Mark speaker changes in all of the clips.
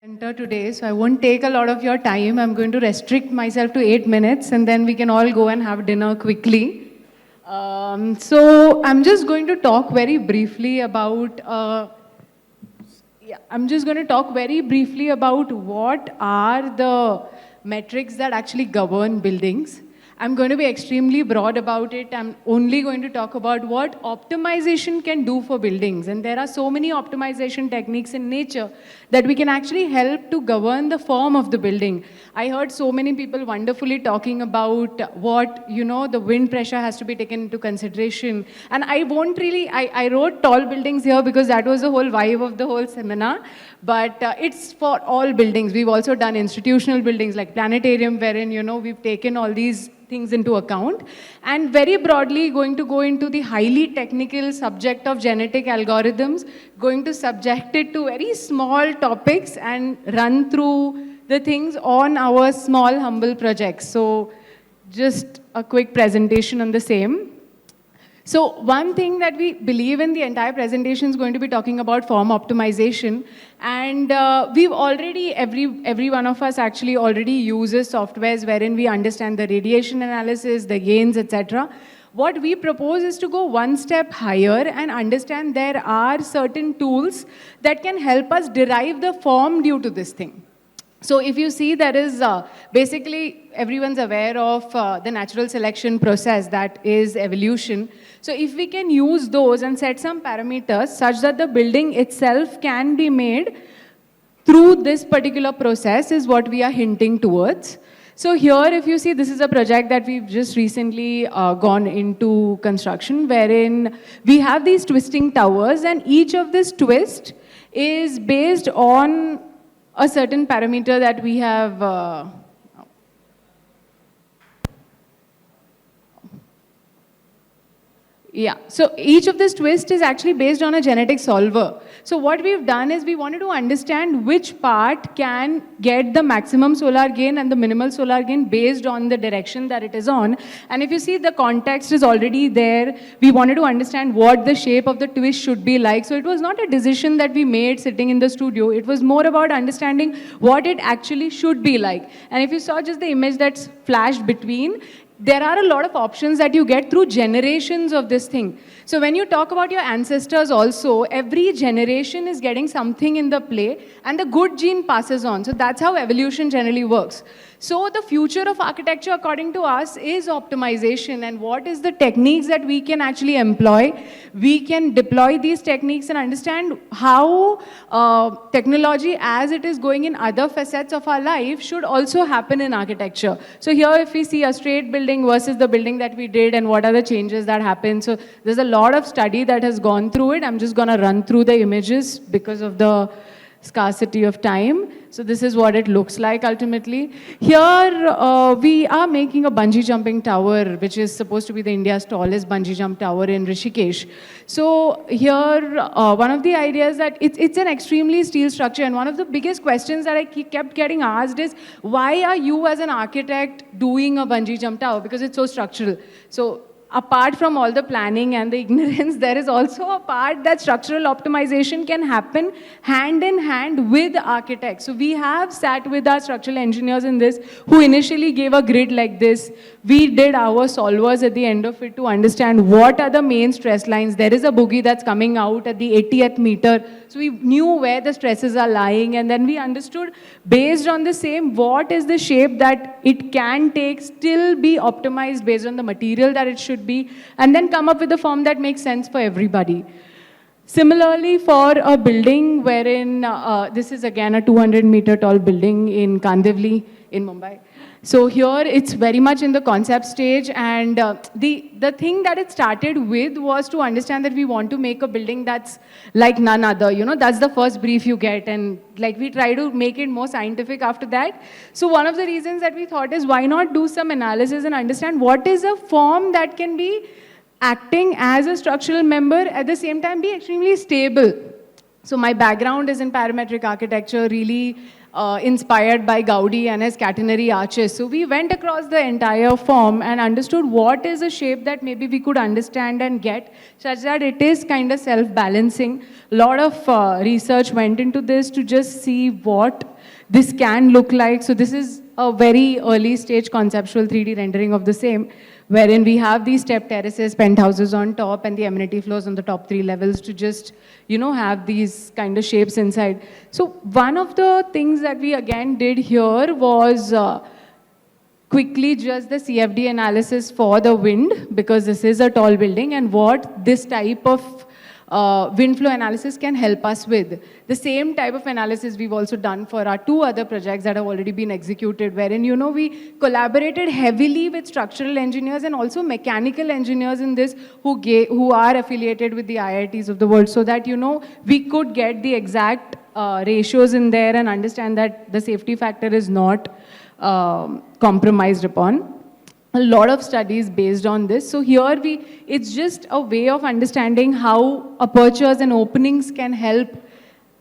Speaker 1: Enter today, so I won't take a lot of your time. I'm going to restrict myself to 8 minutes and then we can all go and have dinner quickly. So I'm just going to talk very briefly about I'm just going to talk very briefly about what are the metrics that actually govern buildings. I'm going to be extremely broad about it. I'm only going to talk about what optimization can do for buildings. And there are so many optimization techniques in nature that we can actually help to govern the form of the building. I heard so many people wonderfully talking about what, the wind pressure has to be taken into consideration. And I won't really, I wrote tall buildings here because that was the whole vibe of the whole seminar. But it's for all buildings. We've also done institutional buildings like planetarium, wherein, we've taken all these things into account, and very broadly going to go into the highly technical subject of genetic algorithms, going to subject it to very small topics and run through the things on our small humble projects. So just a quick presentation on the same. So one thing that we believe in, the entire presentation is going to be talking about form optimization. And we've already, every one of us actually already uses softwares wherein we understand the radiation analysis, the gains, etc. What we propose is to go one step higher and understand there are certain tools that can help us derive the form due to this thing. So if you see, there is basically everyone's aware of the natural selection process, that is evolution. So if we can use those and set some parameters such that the building itself can be made through this particular process is what we are hinting towards. So here, if you see, this is a project that we've just recently gone into construction, wherein we have these twisting towers, and each of this twist is based on a certain parameter that we have so each of this twist is actually based on a genetic solver. So what we've done is we wanted to understand which part can get the maximum solar gain and the minimal solar gain based on the direction that it is on. And if you see, the context is already there. We wanted to understand what the shape of the twist should be like. So it was not a decision that we made sitting in the studio. It was more about understanding what it actually should be like. And if you saw just the image that's flashed between, there are a lot of options that you get through generations of this thing. So when you talk about your ancestors also, every generation is getting something in the play, and the good gene passes on. So that's how evolution generally works. So the future of architecture, according to us, is optimization. And what is the techniques that we can actually employ? We can deploy these techniques and understand how technology, as it is going in other facets of our life, should also happen in architecture. So here, if we see a straight building versus the building that we did and what are the changes that happen. So there's a lot of study that has gone through it. I'm just going to run through the images because of the scarcity of time. So this is what it looks like ultimately. Here we are making a bungee jumping tower, which is supposed to be the India's tallest bungee jump tower in Rishikesh. So here one of the ideas that it's an extremely steel structure, and one of the biggest questions that I kept getting asked is, why are you as an architect doing a bungee jump tower? Because it's so structural. So apart from all the planning and the ignorance, there is also a part that structural optimization can happen hand in hand with architects. So we have sat with our structural engineers in this, who initially gave a grid like this. We did our solvers at the end of it to understand what are the main stress lines. There is a boogie that's coming out at the 80th meter. So we knew where the stresses are lying, and then we understood, based on the same, what is the shape that it can take, still be optimized based on the material that it should be, and then come up with a form that makes sense for everybody. Similarly, for a building wherein, this is again a 200-meter tall building in Kandivali in Mumbai. So here it's very much in the concept stage, and the thing that it started with was to understand that we want to make a building that's like none other. That's the first brief you get, and like we try to make it more scientific after that. So one of the reasons that we thought is, why not do some analysis and understand what is a form that can be acting as a structural member, at the same time be extremely stable. So my background is in parametric architecture. Really, inspired by Gaudi and his catenary arches. So we went across the entire form and understood what is a shape that maybe we could understand and get, such that it is kind of self-balancing. A lot of research went into this to just see what this can look like. So this is a very early stage conceptual 3D rendering of the same, wherein we have these step terraces, penthouses on top, and the amenity floors on the top 3 levels to just, have these kind of shapes inside. So one of the things that we again did here was quickly just the CFD analysis for the wind, because this is a tall building, and what this type of wind flow analysis can help us with. The same type of analysis we've also done for our 2 other projects that have already been executed, wherein, we collaborated heavily with structural engineers and also mechanical engineers in this who are affiliated with the IITs of the world, so that, we could get the exact ratios in there and understand that the safety factor is not compromised upon. A lot of studies based on this. So here it's just a way of understanding how apertures and openings can help,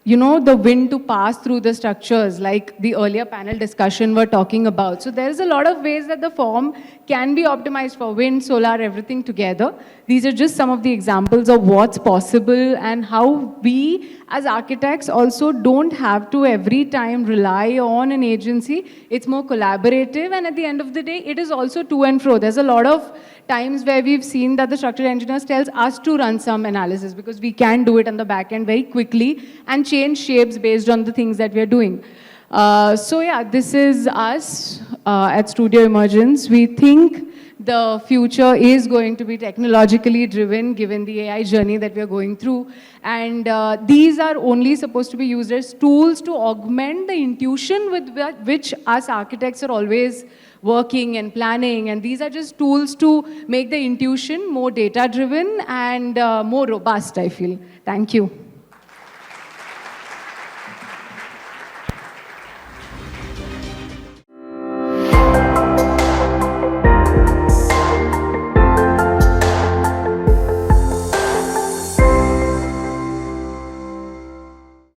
Speaker 1: the wind to pass through the structures, like the earlier panel discussion we're talking about. So there's a lot of ways that the form can be optimized for wind, solar, everything together. These are just some of the examples of what's possible and how we as architects also don't have to every time rely on an agency. It's more collaborative, and at the end of the day, it is also to and fro. There's a lot of times where we've seen that the structural engineers tells us to run some analysis, because we can do it on the back end very quickly and change shapes based on the things that we're doing. So yeah, this is us at Studio Emergence. We think the future is going to be technologically driven, given the AI journey that we are going through. And these are only supposed to be used as tools to augment the intuition with which us architects are always working and planning. And these are just tools to make the intuition more data-driven and more robust, I feel. Thank you.